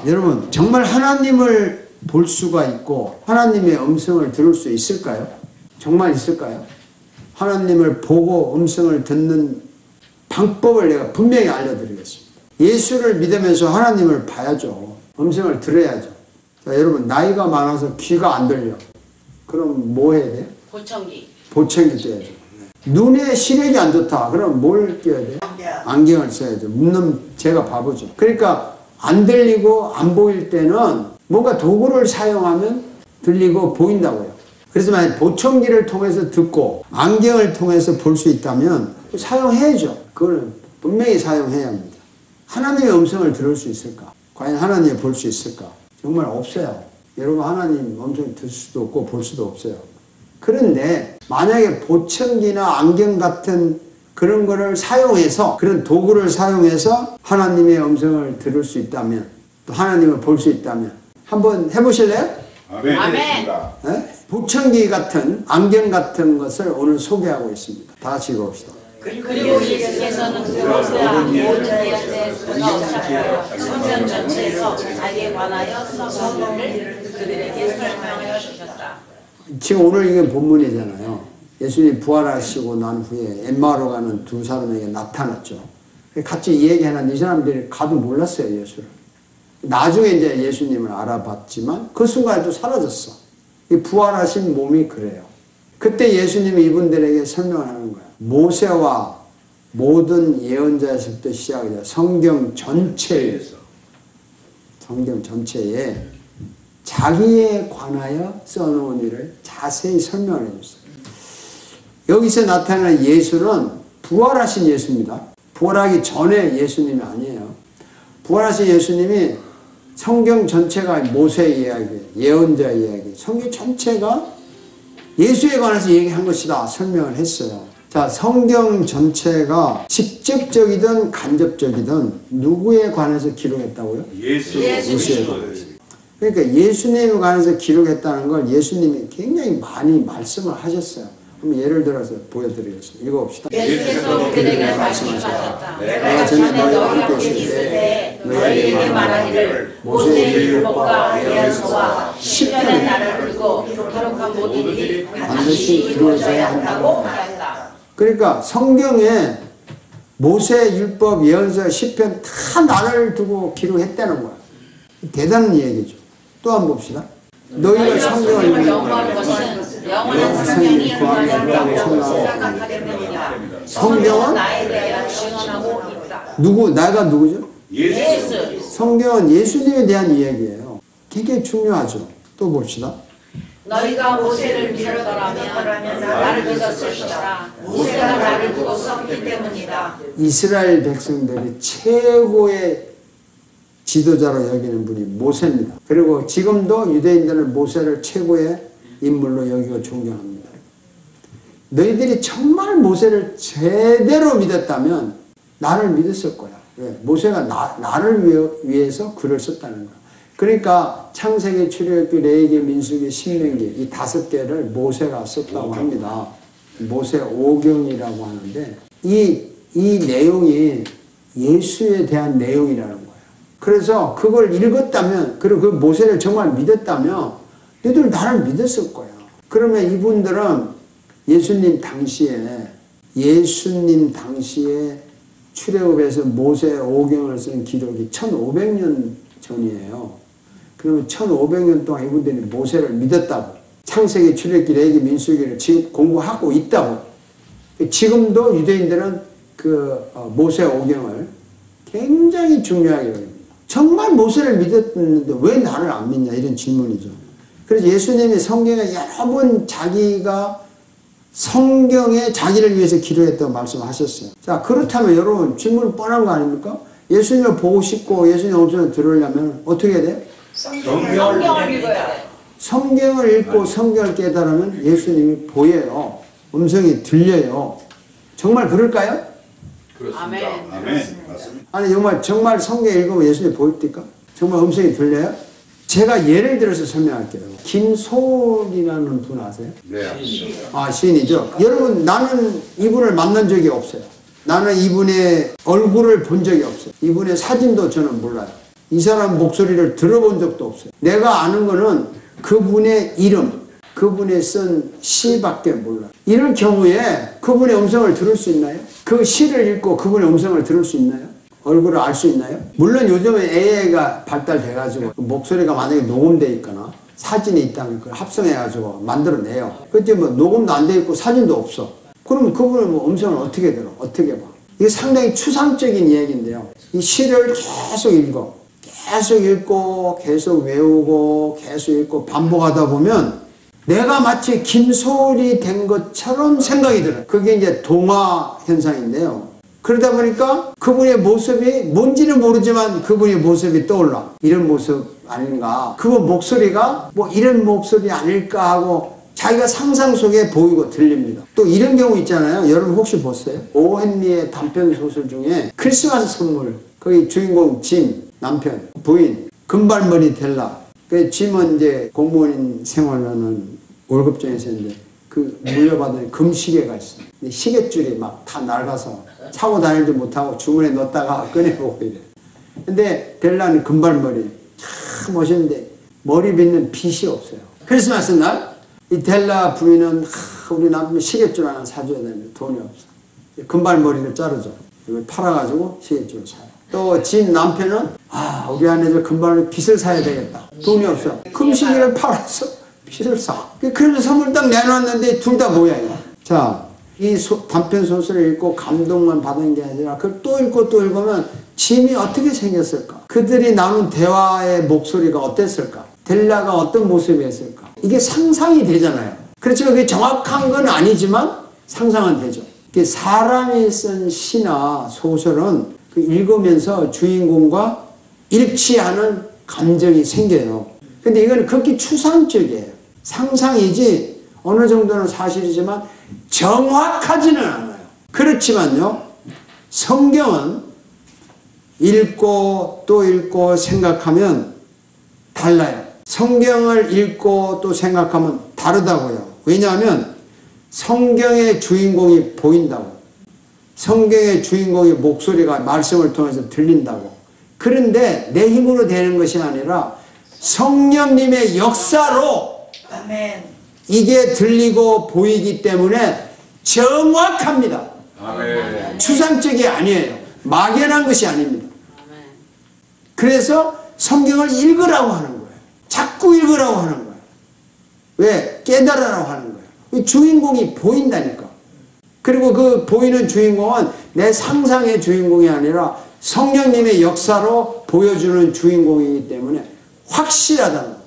여러분, 정말 하나님을 볼 수가 있고 하나님의 음성을 들을 수 있을까요? 정말 있을까요? 하나님을 보고 음성을 듣는 방법을 내가 분명히 알려드리겠습니다. 예수를 믿으면서 하나님을 봐야죠. 음성을 들어야죠. 자, 여러분, 나이가 많아서 귀가 안 들려. 그럼 뭐 해야 돼요? 보청기 껴야죠. 눈에 시력이 안 좋다. 그럼 뭘 껴야 돼요? 안경을 써야죠. 제가 바보죠. 그러니까 안 들리고 안 보일 때는 뭔가 도구를 사용하면 들리고 보인다고요. 그래서 만약 보청기를 통해서 듣고 안경을 통해서 볼 수 있다면 사용해야죠. 그거는 분명히 사용해야 합니다. 하나님의 음성을 들을 수 있을까? 과연 하나님을 볼 수 있을까? 정말 없어요. 여러분, 하나님 음성 들을 수도 없고 볼 수도 없어요. 그런데 만약에 보청기나 안경 같은 그런 거를 사용해서, 그런 도구를 사용해서 하나님의 음성을 들을 수 있다면, 또 하나님을 볼 수 있다면 한번 해보실래요? 아멘. 네? 보청기 같은, 안경 같은 것을 오늘 소개하고 있습니다. 다 같이 읽어봅시다. 그리고 예수께서는 그것과 모든 예언에서 시작하여 성경 전체에서 자기에 관하여 성경을 그들에게 설명하여 주셨다. 지금 오늘 이게 본문이잖아요. 예수님이 부활하시고 난 후에 엠마오로 가는 두 사람에게 나타났죠. 같이 얘기하는 이 사람들이 가도 몰랐어요, 예수를. 나중에 이제 예수님을 알아봤지만 그 순간에 또 사라졌어. 이 부활하신 몸이 그래요. 그때 예수님이 이분들에게 설명을 하는 거예요. 모세와 모든 예언자에서부터 시작해서 성경 전체에 자기에 관하여 써놓은 일을 자세히 설명을 해줬어요. 여기서 나타나는 예수는 부활하신 예수입니다. 부활하기 전에 예수님이 아니에요. 부활하신 예수님이 성경 전체가 모세의 이야기, 예언자의 이야기, 성경 전체가 예수에 관해서 얘기한 것이다 설명을 했어요. 자, 성경 전체가 직접적이든 간접적이든 누구에 관해서 기록했다고요? 예수에 관해서. 그러니까 예수님에 관해서 기록했다는 걸 예수님이 굉장히 많이 말씀을 하셨어요. 한번 예를 들어서 보여드리겠습니다. 읽어봅시다. 예수께서 그들에게 말씀하셨다. 내가 전에 너희와 함께 있을 때 너희에게 말하기를 모세의 율법과 예언서와 시편의 날을 읽고 기록한 모든 일이 반드시 이루어져야 한다고 말한다. 그러니까 성경에 모세, 율법, 예언서, 시편 다 날을 두고 기록했다는 거야. 대단한 얘기죠. 또 한번 봅시다. 너희가 성경을 연구하는 것은 영원한 생명이 구하겠다고 생각하기 때문이다. 성경은 나에 대해 증언하고 있다. 나가 누구죠? 예수. 성경은 예수님에 대한 이야기예요. 굉장히 중요하죠. 또 봅시다. 너희가 모세를 믿었더라면 나를 믿었을 것이다. 모세가 나를 두고 썼기 때문이다. 이스라엘 백성들이 최고의 지도자로 여기는 분이 모세입니다. 그리고 지금도 유대인들은 모세를 최고의 인물로 여기고 존경합니다. 너희들이 정말 모세를 제대로 믿었다면 나를 믿었을 거야. 왜? 모세가 나를 위해서 글을 썼다는 거야. 그러니까 창세기, 출애굽기, 레위기, 민수기, 신명기 이 5개를 모세가 썼다고 합니다. 모세 오경이라고 하는데 이 내용이 예수에 대한 내용이라는 거예요. 그래서 그걸 읽었다면, 그리고 그 모세를 정말 믿었다면 너희들 나를 믿었을 거야. 그러면 이분들은 예수님 당시에 출애굽에서 모세 오경을 쓴 기록이 1500년 전이에요. 그러면 1500년 동안 이분들이 모세를 믿었다고. 창세기, 출애굽기, 레위기, 민수기를 지금 공부하고 있다고. 지금도 유대인들은 모세 오경을 굉장히 중요하게 여깁니다. 정말 모세를 믿었는데 왜 나를 안 믿냐 이런 질문이죠. 그래서 예수님이 성경에 여러 번 자기가 성경에 자기를 위해서 기도했다고 말씀하셨어요. 자, 그렇다면 여러분 질문 뻔한 거 아닙니까? 예수님을 보고 싶고 예수님 음성을 들으려면 어떻게 해야 돼요? 성경을 읽어야 돼. 성경을 읽고 성경을 깨달으면 예수님이 보여요. 음성이 들려요. 정말 그럴까요? 아멘. 아니 정말 성경 읽으면 예수님이 보입니까? 정말 음성이 들려요? 제가 예를 들어서 설명할게요. 김소울이라는 분 아세요? 네. 시인이죠. 여러분, 나는 이분을 만난 적이 없어요. 나는 이분의 얼굴을 본 적이 없어요. 이분의 사진도 저는 몰라요. 이 사람 목소리를 들어본 적도 없어요. 내가 아는 거는 그분의 이름, 그분의 쓴 시밖에 몰라요. 이런 경우에 그분의 음성을 들을 수 있나요? 그 시를 읽고 그분의 음성을 들을 수 있나요? 얼굴을 알 수 있나요? 물론 요즘에 AI가 발달돼가지고 목소리가 만약에 녹음돼 있거나 사진이 있다면 그걸 합성해가지고 만들어내요. 그때 뭐 녹음도 안 돼 있고 사진도 없어. 그러면 그분의 뭐 음성을 어떻게 들어? 어떻게 봐? 이게 상당히 추상적인 이야기인데요. 이 시를 계속 읽어. 계속 읽고 계속 외우고 계속 읽고 반복하다 보면 내가 마치 김소월이 된 것처럼 생각이 들어요. 그게 이제 동화 현상인데요. 그러다 보니까 그분의 모습이 뭔지는 모르지만 그분의 모습이 떠올라. 이런 모습 아닌가. 그분 목소리가 뭐 이런 목소리 아닐까 하고 자기가 상상 속에 보이고 들립니다. 또 이런 경우 있잖아요. 여러분 혹시 보셨어요? 오 헨리의 단편 소설 중에 크리스마스 선물. 거기 주인공 짐, 남편, 부인, 금발머리 델라. 그 짐은 이제 공무원인 생활하는 월급쟁이에서 이제 그 물려받은 금시계가 있어요. 시계줄이 막 다 낡아서 차고 다니지도 못하고 주머니에 넣었다가 꺼내보고 이래. 근데 델라는 금발머리 참 멋있는데 머리 빗는 빗이 없어요. 크리스마스 날 이 델라 부인은 우리 남편 시계줄 하나 사줘야 되는데 돈이 없어. 금발머리를 자르죠. 이걸 팔아가지고 시계줄을 사요. 또 진 남편은 우리 아내들 금발머리 빗을 사야 되겠다. 돈이 없어. 금시계를 팔아서 빗을 사. 그래서 선물 딱 내놨는데 둘 다 뭐야 이거. 자, 이 단편 소설을 읽고 감동만 받은 게 아니라 그걸 또 읽고 또 읽으면 짐이 어떻게 생겼을까? 그들이 나눈 대화의 목소리가 어땠을까? 델라가 어떤 모습이었을까? 이게 상상이 되잖아요. 그렇지만 그게 정확한 건 아니지만 상상은 되죠. 사람이 쓴 시나 소설은 그 읽으면서 주인공과 일치하는 감정이 생겨요. 근데 이건 극히 추상적이에요. 상상이지 어느 정도는 사실이지만 정확하지는 않아요. 그렇지만요, 성경은 읽고 또 읽고 생각하면 달라요. 성경을 읽고 또 생각하면 다르다고요. 왜냐하면 성경의 주인공이 보인다고. 성경의 주인공의 목소리가 말씀을 통해서 들린다고. 그런데 내 힘으로 되는 것이 아니라 성령님의 역사로 아멘. 이게 들리고 보이기 때문에 정확합니다. 아멘. 추상적이 아니에요. 막연한 것이 아닙니다. 그래서 성경을 읽으라고 하는 거예요. 자꾸 읽으라고 하는 거예요. 왜? 깨달으라고 하는 거예요. 주인공이 보인다니까. 그리고 그 보이는 주인공은 내 상상의 주인공이 아니라 성령님의 역사로 보여주는 주인공이기 때문에 확실하다는 거예요.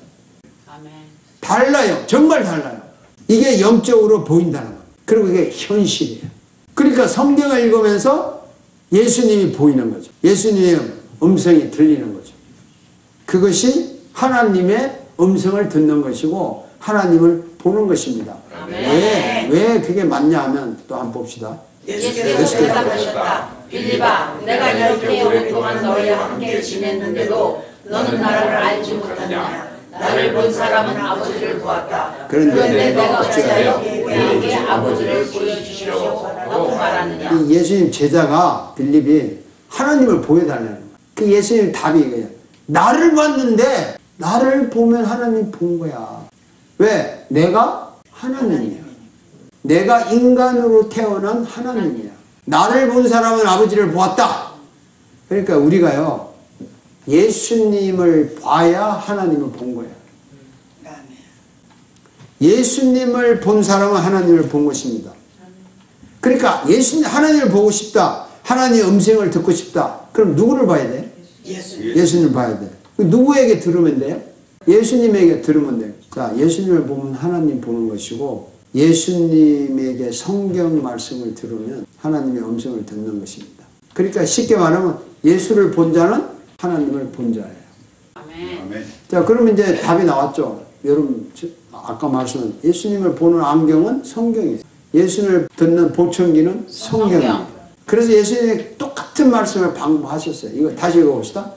달라요. 정말 달라요. 이게 영적으로 보인다는 거예요. 그리고 이게 현실이에요. 그러니까 성경을 읽으면서 예수님이 보이는 거죠. 예수님의 음성이 들리는 거죠. 그것이 하나님의 음성을 듣는 것이고 하나님을 보는 것입니다. 왜 그게 맞냐 하면 또 한번 봅시다. 예수께서 대답하셨다. 빌립아, 내가 이렇게 오랫동안 너희와 함께 지냈는데도 너는 나를 알지 못하느냐. 나를 본 사람은 아버지를 보았다. 그런데 내가 어찌하여 우리에게 아버지를 보여주시려고 라고 말하느냐. 예수님 제자가 빌립이 하나님을 보여달라는 거예요. 그 예수님 답이 이거예요. 나를 봤는데 나를 보면 하나님 본 거야. 왜? 내가 하나님이야. 내가 인간으로 태어난 하나님이야. 나를 본 사람은 아버지를 보았다. 그러니까 우리가요, 예수님을 봐야 하나님을 본 거예요. 예수님을 본 사람은 하나님을 본 것입니다. 그러니까 하나님을 보고 싶다. 하나님의 음성을 듣고 싶다. 그럼 누구를 봐야 돼? 예수님을 봐야 돼. 누구에게 들으면 돼요? 예수님에게 들으면 돼요. 자, 예수님을 보면 하나님 보는 것이고 예수님에게 성경 말씀을 들으면 하나님의 음성을 듣는 것입니다. 그러니까 쉽게 말하면 예수를 본 자는 하나님을 본 자예요. 아멘. 자, 그러면 이제 답이 나왔죠. 여러분, 아까 말씀한 예수님을 보는 안경은 성경이에요. 예수님을 듣는 보청기는 성경이에요. 그래서 예수님이 똑같은 말씀을 반복하셨어요. 이거 다시 읽어봅시다.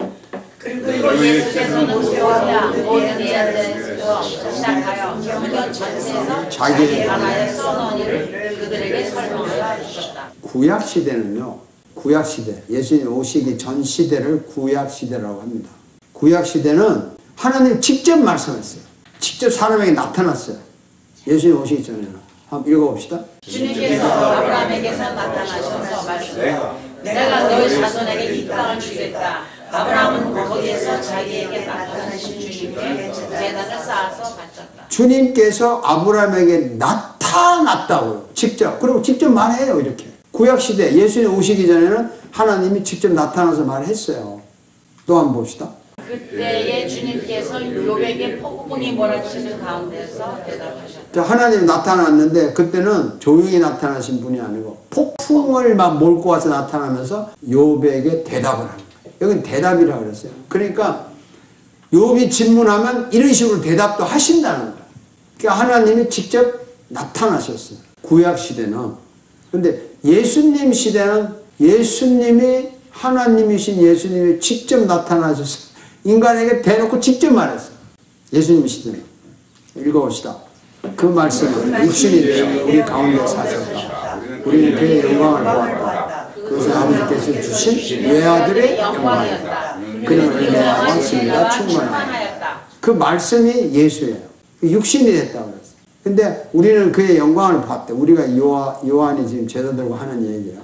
그리고 예수께서는 모세와 모든 예언에서 시작하여 성경 전체에서 자기 하나의 써놓은 일을 그들에게 설명하여 주셨다. 구약시대는요, 구약시대, 예수님 오시기 전 시대를 구약시대라고 합니다. 구약시대는 하나님 직접 말씀했어요. 직접 사람에게 나타났어요. 예수님 오시기 전에는. 한번 읽어봅시다. 주님께서 아브라함에게서 나타나셔서 말씀하시되 내가 너희 자손에게 이 땅을 주겠다. 아브라함은 거기에서 자기에게 나타나신 주님께 제단을 쌓아서 바쳤다. 주님께서 아브라함에게 나타났다고요. 직접. 그리고 직접 말해요. 이렇게. 구약시대 예수님 오시기 전에는 하나님이 직접 나타나서 말했어요. 또 한번 봅시다. 그때에 주님께서 욥에게 폭풍이 몰아치는 가운데서 대답하셨다. 하나님이 나타났는데 그때는 조용히 나타나신 분이 아니고 폭풍을 막 몰고 와서 나타나면서 욥에게 대답을 하는 거예요. 여긴 대답이라고 그랬어요. 그러니까 욥이 질문하면 이런 식으로 대답도 하신다는 거예요. 그러니까 하나님이 직접 나타나셨어요. 구약시대는. 근데 예수님 시대는 예수님이 하나님이신 예수님이 직접 나타나셔서 인간에게 대놓고 직접 말했어요. 예수님 시대는. 읽어봅시다. 그 말씀은 육신이 되어 우리 가운데 사셨다. 우리는 그의 영광을 보았다. 그것은 아버지께서 주신 외아들의 영광이었다. 그는 은혜와 말씀과 충만하였다. 그 말씀이 예수예요. 육신이 됐다고 그랬어요. 근데 우리는 그의 영광을 봤대. 우리가 요한이 지금 제자들과 하는 얘기야.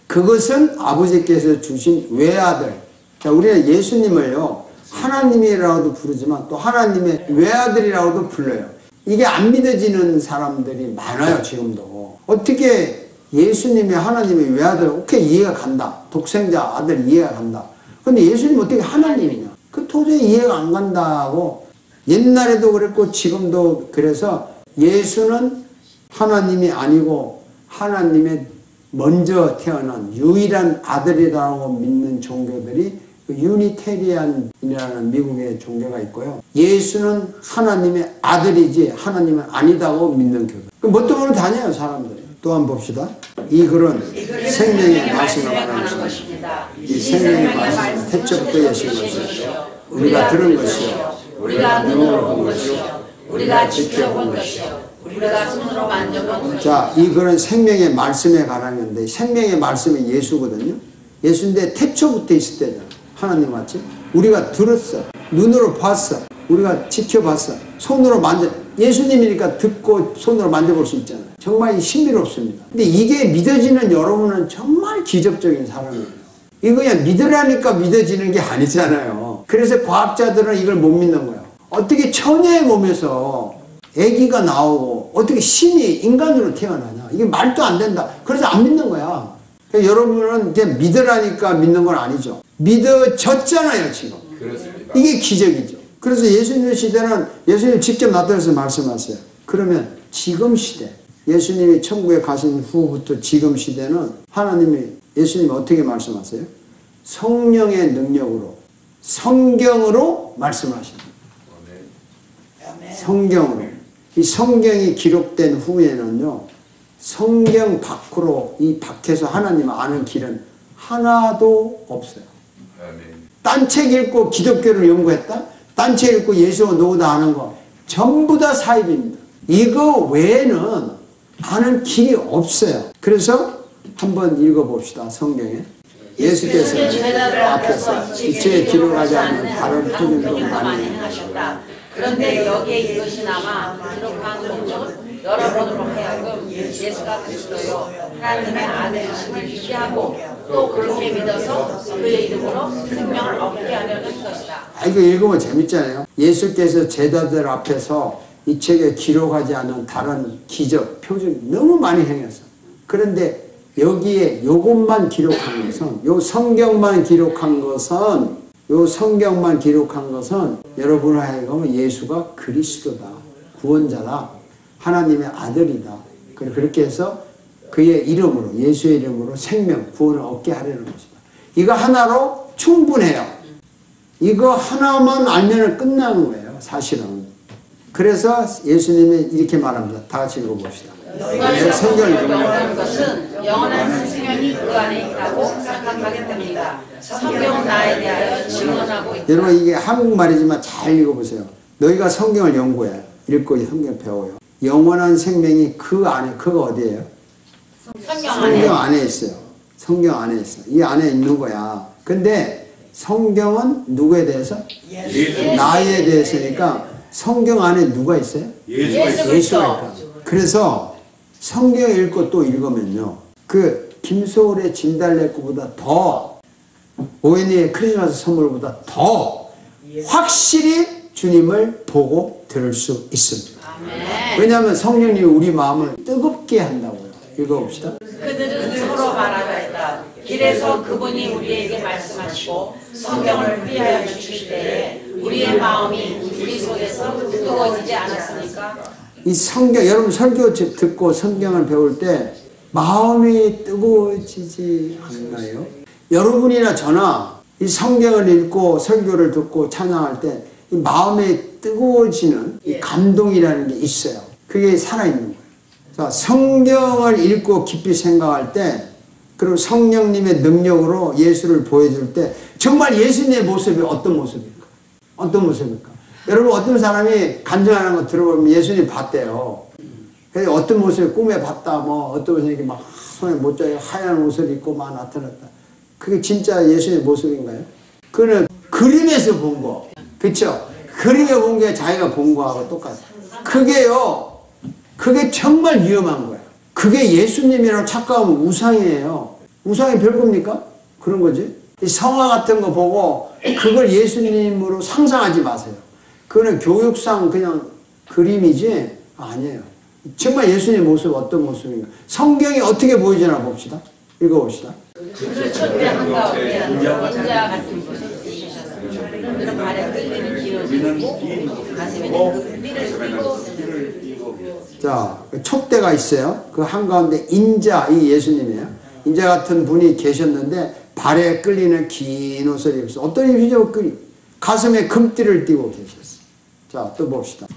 그것은 아버지께서 주신 외아들. 자, 우리는 예수님을요, 하나님이라고도 부르지만 또 하나님의 외아들이라고도 불러요. 이게 안 믿어지는 사람들이 많아요, 지금도. 어떻게 예수님이 하나님의 외아들, 오케이, 이해가 간다. 독생자 아들 이해가 간다. 근데 예수님 어떻게 하나님이냐? 그 도저히 이해가 안 간다고. 옛날에도 그랬고 지금도 그래서 예수는 하나님이 아니고 하나님의 먼저 태어난 유일한 아들이라고 믿는 종교들이 유니테리안이라는 미국의 종교가 있고요. 예수는 하나님의 아들이지 하나님은 아니다고 믿는 교회. 뭣도 모르고 다녀요, 사람들이. 또 한번 봅시다. 이 글은 생명의 말씀을 말하는 것입니다. 이 생명의 말씀은 태초부터 예신 것이요. 우리가 들은 것이요. 우리가 눈으로 본 것이요. 우리가 지켜본 것이요. 우리가 손으로 만져본 것이요. 자, 이 글은 생명의 말씀에 관한 건데 생명의 말씀이 예수거든요. 예수인데 태초부터 있을 때잖아. 하나님 맞지? 우리가 들었어. 눈으로 봤어. 우리가 지켜봤어. 손으로 만져. 예수님이니까 듣고 손으로 만져볼 수 있잖아요. 정말 신비롭습니다. 근데 이게 믿어지는 여러분은 정말 기적적인 사람이에요. 이거 그냥 믿으라니까 믿어지는 게 아니잖아요. 그래서 과학자들은 이걸 못 믿는 거예요. 어떻게 처녀의 몸에서 아기가 나오고 어떻게 신이 인간으로 태어나냐. 이게 말도 안 된다. 그래서 안 믿는 거야. 그러니까 여러분은 이제 믿으라니까 믿는 건 아니죠. 믿어졌잖아요, 지금. 그렇습니다. 이게 기적이죠. 그래서 예수님 시대는 예수님 직접 나타나서 말씀하세요. 그러면 지금 시대, 예수님이 천국에 가신 후부터 지금 시대는 하나님이 예수님이 어떻게 말씀하세요? 성령의 능력으로 성경으로 말씀하십니다. 성경으로. 이 성경이 기록된 후에는요, 성경 밖으로 이 밖에서 하나님 아는 길은 하나도 없어요. 딴 책 읽고 기독교를 연구했다? 딴 책 읽고 예수와 누구다 아는 거 전부 다 사입입니다. 이거 외에는 아는 길이 없어요. 그래서 한번 읽어봅시다. 성경에. 예수께서 앞에서 지체에 기록하지 않는 다른 표준도 많이 하셨다. 그런데 여기에 이것이 남아 기록한 목적은 여러분으로 하여금 예수가 그리스도요 하나님의 아들이심을 믿게 또 그렇게 믿어서 그의 이름으로 생명을 얻게 하려는 것이다. 이거 읽으면 재밌잖아요. 예수께서 제자들 앞에서 이 책에 기록하지 않은 다른 기적, 표적 너무 많이 행했어. 그런데 여기에 요것만 기록한 것은, 요 성경만 기록한 것은 여러분을 하여금 예수가 그리스도다, 구원자다, 하나님의 아들이다. 그렇게 해서 그의 이름으로, 예수의 이름으로 생명, 구원을 얻게 하려는 것이다. 이거 하나로 충분해요. 이거 하나만 알면 끝나는 거예요, 사실은. 그래서 예수님이 이렇게 말합니다. 다 같이 읽어봅시다. 성경을 읽는 것은 영원한 생명이 그 안에 있다고 생각하게 됩니다. 성경은 나에 대하여 증언하고 있다. 여러분 이게 한국말이지만 잘 읽어보세요. 너희가 성경을 연구해. 읽고 성경 배워요. 영원한 생명이 그 안에, 그가 어디예요? 성경 안에 있어요. 성경 안에 있어. 이 안에 있는 거야. 근데 성경은 누구에 대해서? 나에 대해서니까 성경 안에 누가 있어요? 예수가 있다. 그래서 성경 읽고 또 읽으면요. 그 김소울의 진달래꽃보다 더 오웬이의 크리스마스 선물보다 더 확실히 주님을 보고 들을 수 있습니다. 왜냐하면 성령님이 우리 마음을 뜨겁게 한다고요. 읽어봅시다. 그들은 서로 말하였다. 길에서 그분이 우리에게 말씀하시고 성경을 우리하여 주실 때에 우리의 마음이 우리 속에서 뜨거워지지 않았습니까? 이 성경, 여러분 설교 듣고 성경을 배울 때 마음이 뜨거워지지 않나요? 여러분이나 저나 이 성경을 읽고 설교를 듣고 찬양할 때 이 마음에 뜨거워지는 이 감동이라는 게 있어요. 그게 살아있는 거예요. 자, 성경을 읽고 깊이 생각할 때 그리고 성령님의 능력으로 예수를 보여줄 때 정말 예수님의 모습이 어떤 모습일까? 어떤 모습일까? 여러분 어떤 사람이 간증하는 거 들어보면 예수님 봤대요. 그래서 어떤 모습을 꿈에 봤다, 뭐 어떤 모습이 막 손에 못자에 하얀 옷을 입고 막 나타났다. 그게 진짜 예수님의 모습인가요? 그거는 그림에서 본 거. 그쵸? 그림에 본 게 자기가 본 거하고 똑같아요. 그게요, 그게 정말 위험한 거예요. 그게 예수님이라고 착각하면 우상이에요. 우상이 별겁니까? 그런 거지. 이 성화 같은 거 보고 그걸 예수님으로 상상하지 마세요. 그거는 교육상 그냥 그림이지 아니에요. 정말 예수님의 모습 어떤 모습인가? 성경이 어떻게 보이지나 봅시다. 읽어봅시다. 그를 초대한 가운데 인자 같은 분이 있으셨습니다. 그는 발에 끌리는 기어지고 가슴에는 띠를 띠고. 자, 촛대가 있어요. 그 한가운데 인자, 이 예수님이에요. 인자 같은 분이 계셨는데 발에 끌리는 긴 옷을 입었어요. 어떤 입으시죠? 가슴에 금띠를 띠고 계셨어요. 자, 또 봅시다.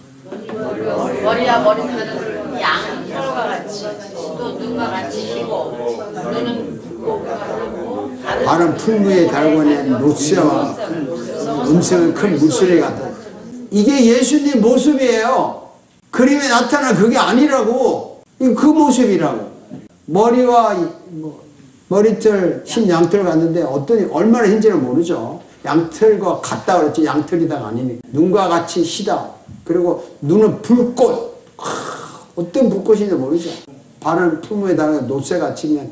머리와 머리카락은 양 털과 같이 또 눈과 같이 희고 눈은 붉고 발은 풀무에 달궈낸 노쇠와 음성은 큰 물소리 같다. 이게 예수님 모습이에요. 그림에 나타난 그게 아니라고. 그 모습이라고. 머리와 머리털 흰 양털 같는데 어떤 얼마나 흰지는 모르죠. 양털과 같다 그랬지 양털이다가 아니니까. 눈과 같이 희다. 그리고 눈은 불꽃. 어떤 불꽃인지 모르죠. 발은 풀무에 달아서 노쇠같이 그냥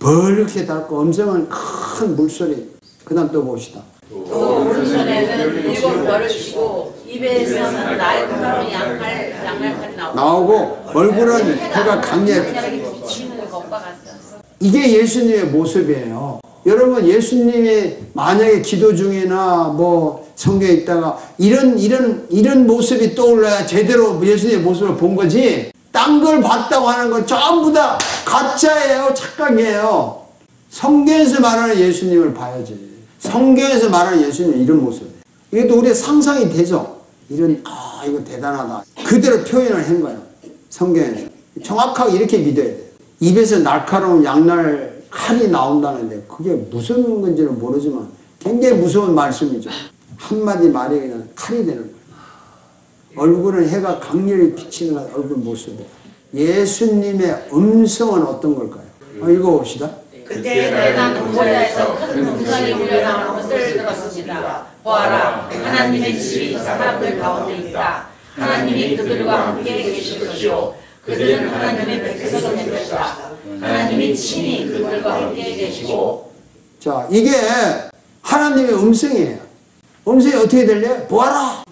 벌겋게 닳고 음성은 큰 물소리. 그 다음 또 봅시다. 또 오른손에는 7 별을 쥐고 입에서는 날카로운 양날칼이 나오고 얼굴은 해가 강렬하게 비치는 것과 같다. 이게 예수님의 모습이에요. 여러분 예수님이 만약에 기도 중이나 뭐 성경에 있다가 이런 모습이 떠올라야 제대로 예수님의 모습을 본 거지 딴 걸 봤다고 하는 건 전부 다 가짜예요. 착각이에요. 성경에서 말하는 예수님을 봐야지. 성경에서 말하는 예수님은 이런 모습이에요. 이게 또 우리의 상상이 되죠. 이거 대단하다. 그대로 표현을 한 거예요. 성경에서. 정확하게 이렇게 믿어야 돼요. 입에서 날카로운 양날 칼이 나온다는데 그게 무슨 건지는 모르지만 굉장히 무서운 말씀이죠. 한마디 말이 그냥 칼이 되는 거예요. 얼굴은 해가 강렬히 비치는 얼굴 모습이에요. 예수님의 음성은 어떤 걸까요? 읽어봅시다. 그때 내가 동고야에서 큰 음성이 울려나오는 것을 들었습니다. 보아라, 하나님의 집이 사람들 가운데 있다. 하나님이 그들과 함께 계실 것이요 그들은 하나님의 백성이 될 것이다. 하나님이 친히 그들과 함께 계시고. 자, 이게 하나님의 음성이에요. 음성이 어떻게 들려요? 보아라!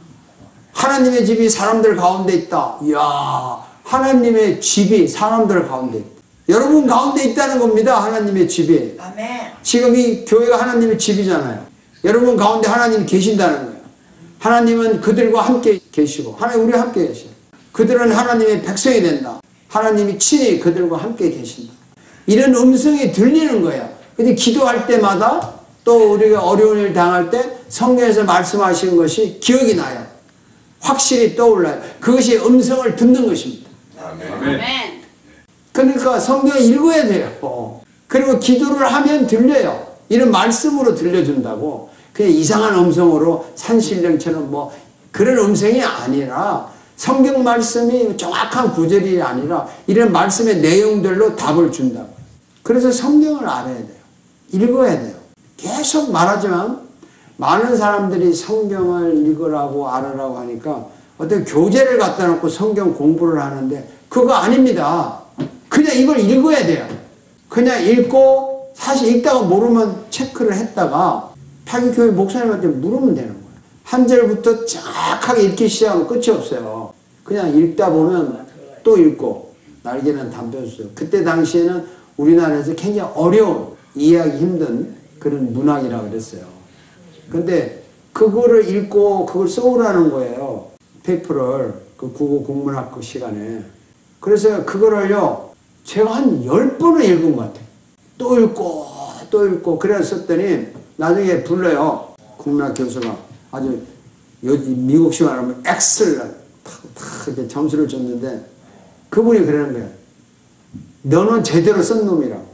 하나님의 집이 사람들 가운데 있다. 이야, 하나님의 집이 사람들 가운데 있다. 여러분 가운데 있다는 겁니다. 하나님의 집이. 아멘. 지금 이 교회가 하나님의 집이잖아요. 여러분 가운데 하나님이 계신다는 거예요. 하나님은 그들과 함께 계시고 하나님 우리와 함께 계셔요. 그들은 하나님의 백성이 된다. 하나님이 친히 그들과 함께 계신다. 이런 음성이 들리는 거예요. 근데 기도할 때마다 또 우리가 어려운 일 당할 때 성경에서 말씀하시는 것이 기억이 나요. 확실히 떠올라요. 그것이 음성을 듣는 것입니다. 아멘. 그러니까 성경을 읽어야 돼요. 그리고 기도를 하면 들려요. 이런 말씀으로 들려준다고. 그냥 이상한 음성으로 산신령처럼 뭐 그런 음성이 아니라 성경 말씀이 정확한 구절이 아니라 이런 말씀의 내용들로 답을 준다고. 그래서 성경을 알아야 돼요. 읽어야 돼요. 계속 말하지만 많은 사람들이 성경을 읽으라고 알으라고 하니까 어떤 교재를 갖다 놓고 성경 공부를 하는데 그거 아닙니다. 그냥 이걸 읽어야 돼요. 그냥 읽고 사실 읽다가 모르면 체크를 했다가 파기교회 목사님한테 물으면 되는 거예요. 한 절부터 정확하게 읽기 시작하면 끝이 없어요. 그냥 읽다 보면 또 읽고 날개는 담벼주세요. 그때 당시에는 우리나라에서 굉장히 어려운 이해하기 힘든 그런 문학이라고 그랬어요. 근데 그거를 읽고 그걸 써오라는 거예요. 페이퍼를 그 국어 국문학 시간에. 그래서 그거를요 제가 한 10번을 읽은 것 같아요. 또 읽고 또 읽고 그래서 썼더니 나중에 불러요. 국문학 교수가 아주 미국식 말하면 엑셀런 탁 이렇게 점수를 줬는데 그분이 그러는 거예요. 너는 제대로 쓴 놈이라고.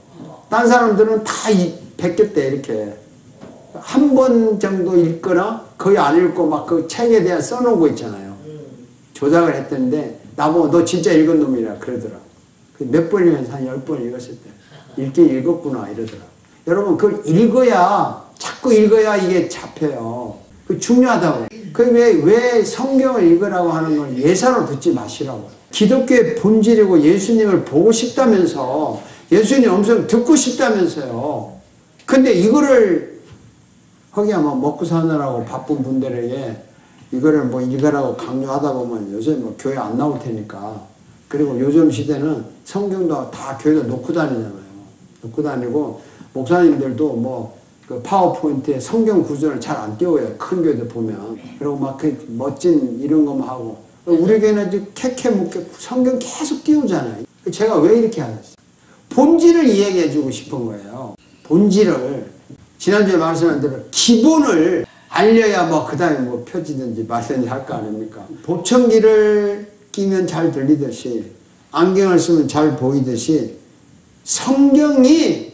딴 사람들은 다 베꼈대 이렇게. 한 번 정도 읽거나 거의 안 읽고 막 그 책에 대한 써놓은 거 있잖아요. 조작을 했던데 나보고 너 진짜 읽은 놈이라 그러더라. 몇 번이면 한 10번 읽었을 때 읽긴 읽었구나 이러더라. 여러분 그걸 읽어야 자꾸 읽어야 이게 잡혀요. 그 중요하다고. 그 왜 성경을 읽으라고 하는 걸 예사로 듣지 마시라고요. 기독교의 본질이고 예수님을 보고 싶다면서 예수님 음성 듣고 싶다면서요. 근데 이거를 거기야 뭐 먹고 사느라고 바쁜 분들에게 이거를 뭐 읽으라고 강요하다 보면 요새 뭐 교회 안 나올 테니까. 그리고 요즘 시대는 성경도 다 교회에 놓고 다니잖아요. 놓고 다니고 목사님들도 뭐 그 파워포인트에 성경 구절을 잘 안 띄워요. 큰 교회들 보면. 그리고 막 그 멋진 이런 것만 하고. 우리 교회는 아주 캐캐묵게 성경 계속 띄우잖아요. 제가 왜 이렇게 하겠어요? 본질을 이야기해 주고 싶은 거예요. 본질을. 지난주에 말씀한 대로 기본을 알려야 뭐 그 다음에 뭐 펴지든지 말든지 할 거 아닙니까? 보청기를 끼면 잘 들리듯이 안경을 쓰면 잘 보이듯이 성경이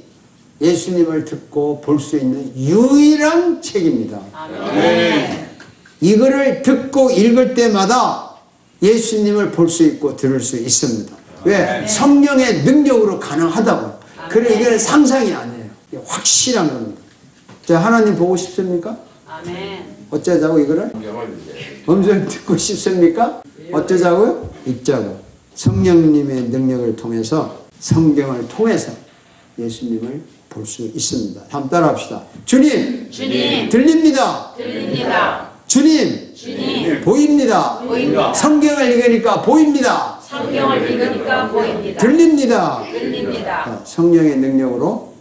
예수님을 듣고 볼 수 있는 유일한 책입니다. 아멘. 이거를 듣고 읽을 때마다 예수님을 볼 수 있고 들을 수 있습니다. 왜? 성령의 능력으로 가능하다고. 그래 이거는 상상이 아니에요. 확실한 겁니다. 자, 하나님 보고 싶습니까? 아멘. 어쩌자고 이거를? 음성 듣고 싶습니까? 어쩌자고요? 읽자고. 성령님의 능력을 통해서 성경을 통해서 예수님을 볼 수 있습니다. 한번 따라합시다. 주님, 주님, 들립니다. 들립니다. 주님, 주님, 보입니다. 보입니다. 성경을 읽으니까 보입니다. 성경을 읽으니까 보입니다. 들립니다. 들립니다. 성령의 능력으로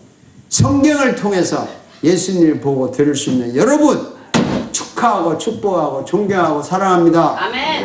성경을 통해서 예수님을 보고 들을 수 있는 여러분 축하하고 축복하고 존경하고 사랑합니다. 아멘.